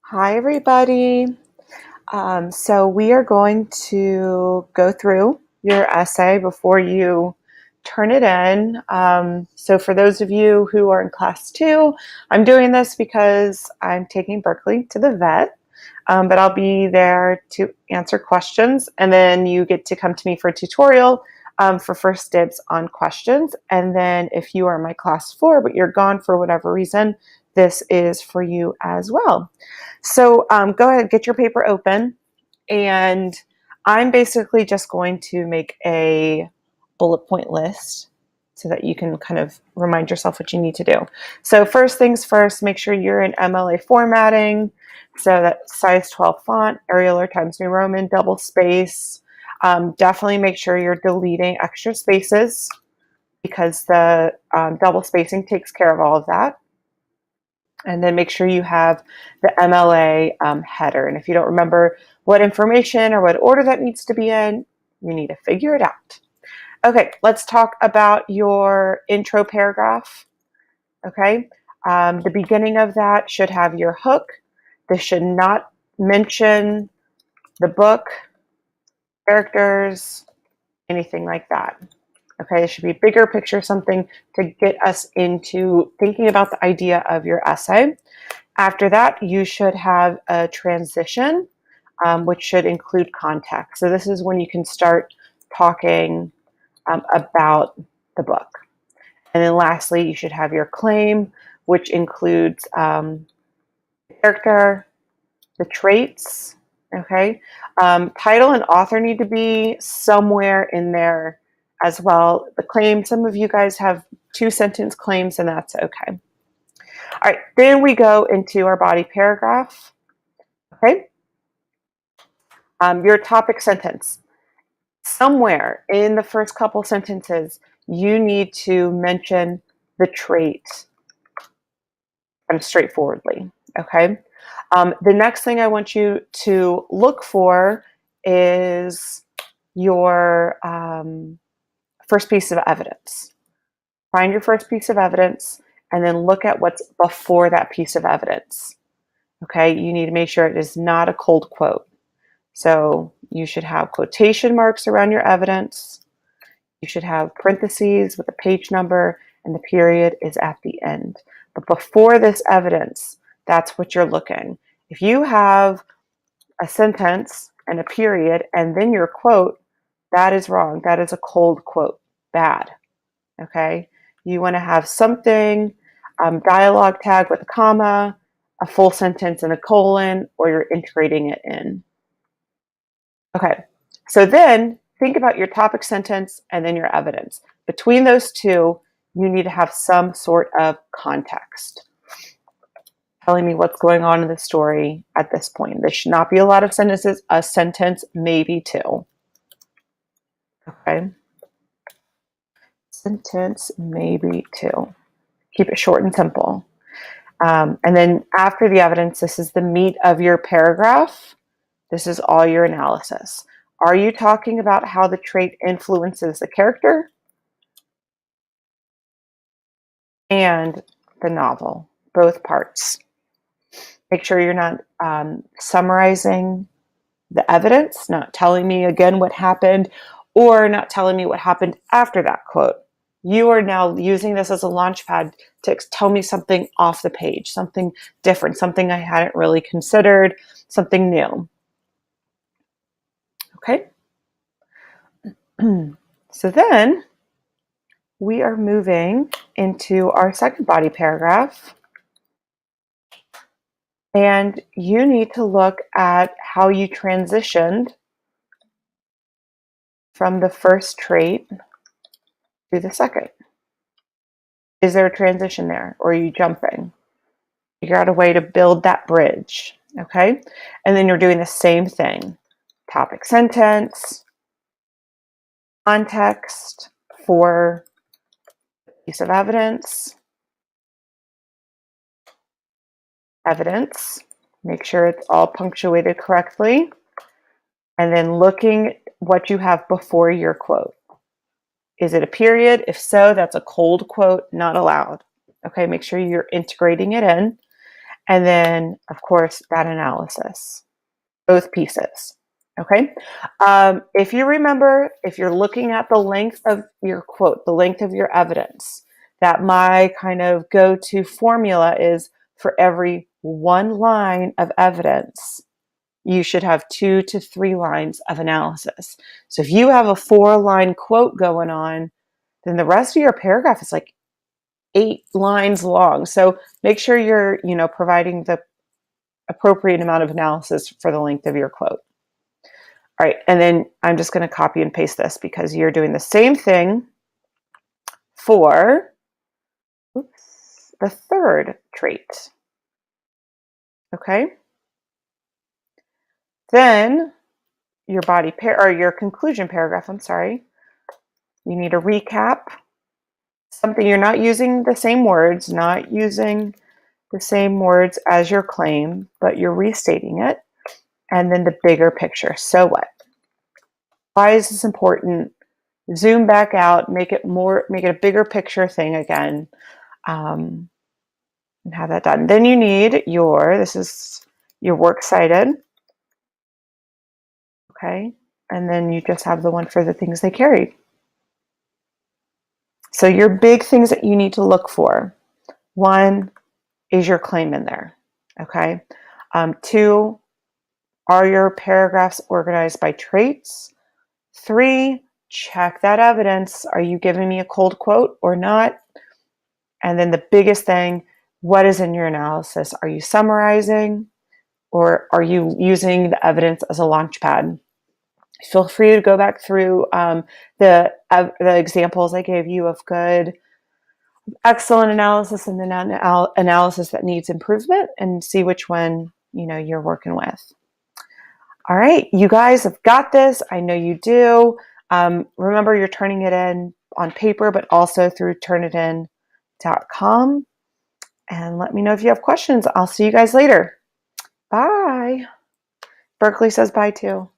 Hi, everybody. So we are going to go through your essay before you turn it in. So for those of you who are in class 2, I'm doing this because I'm taking Berkeley to the vet, but I'll be there to answer questions, and then you get to come to me for a tutorial for first dibs on questions. And then if you are in my class 4, but you're gone for whatever reason, this is for you as well. So go ahead, get your paper open, and I'm basically just going to make a bullet point list so that you can kind of remind yourself what you need to do. So first things first, make sure you're in MLA formatting. So that size 12 font, Arial or Times New Roman, double space. Definitely make sure you're deleting extra spaces because the double spacing takes care of all of that. And then make sure you have the MLA header. And if you don't remember what information or what order that needs to be in, you need to figure it out. Okay, let's talk about your intro paragraph. Okay, the beginning of that should have your hook. This should not mention the book, characters, anything like that. Okay, it should be a bigger picture, something to get us into thinking about the idea of your essay. After that, you should have a transition, which should include context. So this is when you can start talking about the book. And then lastly, you should have your claim, which includes the character, the traits, okay? Title and author need to be somewhere in there as well. The claim, some of you guys have 2-sentence claims, and that's okay. All right, then we go into our body paragraph, okay? Your topic sentence. Somewhere in the first couple sentences, you need to mention the trait kind of straightforwardly, okay? The next thing I want you to look for is your first piece of evidence. Find your first piece of evidence and then look at what's before that piece of evidence, okay? You need to make sure it is not a cold quote. So you should have quotation marks around your evidence. You should have parentheses with a page number, and the period is at the end. But before this evidence, that's what you're looking. If you have a sentence and a period and then your quote, that is wrong. That is a cold quote. Bad. Okay? You want to have something, dialogue tag with a comma, a full sentence and a colon, or you're integrating it in. Okay, so then think about your topic sentence and then your evidence. Between those two, you need to have some sort of context, telling me what's going on in the story at this point. There should not be a lot of sentences, a sentence, maybe 2. Okay, sentence, maybe 2. Keep it short and simple. And then after the evidence, this is the meat of your paragraph. This is all your analysis. Are you talking about how the trait influences the character and the novel, both parts? Make sure you're not summarizing the evidence, not telling me again what happened, or not telling me what happened after that quote. You are now using this as a launch pad to tell me something off the page, something different, something I hadn't really considered, something new. Okay? So then we are moving into our second body paragraph. And you need to look at how you transitioned from the first trait to the second. Is there a transition there, or are you jumping? Figure out a way to build that bridge, okay? And then you're doing the same thing. Topic sentence, context for piece of evidence, make sure it's all punctuated correctly, and then looking what you have before your quote. Is it a period? If so, that's a cold quote, not allowed. Okay, make sure you're integrating it in. and then, of course, that analysis, both pieces. Okay. If you remember, if you're looking at the length of your quote, the length of your evidence, that my kind of go-to formula is for every one line of evidence, you should have 2 to 3 lines of analysis. So if you have a 4-line quote going on, then the rest of your paragraph is like 8 lines long. So make sure you're, providing the appropriate amount of analysis for the length of your quote. All right, and then I'm just going to copy and paste this because you're doing the same thing for the third trait. Okay? Then your your conclusion paragraph, I'm sorry. You need a recap. Something you're not using the same words, not using the same words as your claim, but you're restating it. And then the bigger picture. So what? Why is this important? Zoom back out, make it a bigger picture thing again, and have that done. Then you need this is your works cited. Okay. And then you just have the one for the things they carried. So your big things that you need to look for. 1, is your claim in there? Okay. 2, are your paragraphs organized by traits? 3, check that evidence. Are you giving me a cold quote or not? And then the biggest thing, what is in your analysis? Are you summarizing or are you using the evidence as a launch pad? Feel free to go back through the examples I gave you of good, excellent analysis and then analysis that needs improvement and see which one you're working with. All right, you guys have got this. I know you do. Remember, you're turning it in on paper, but also through turnitin.com. And let me know if you have questions. I'll see you guys later. Bye. Berkeley says bye too.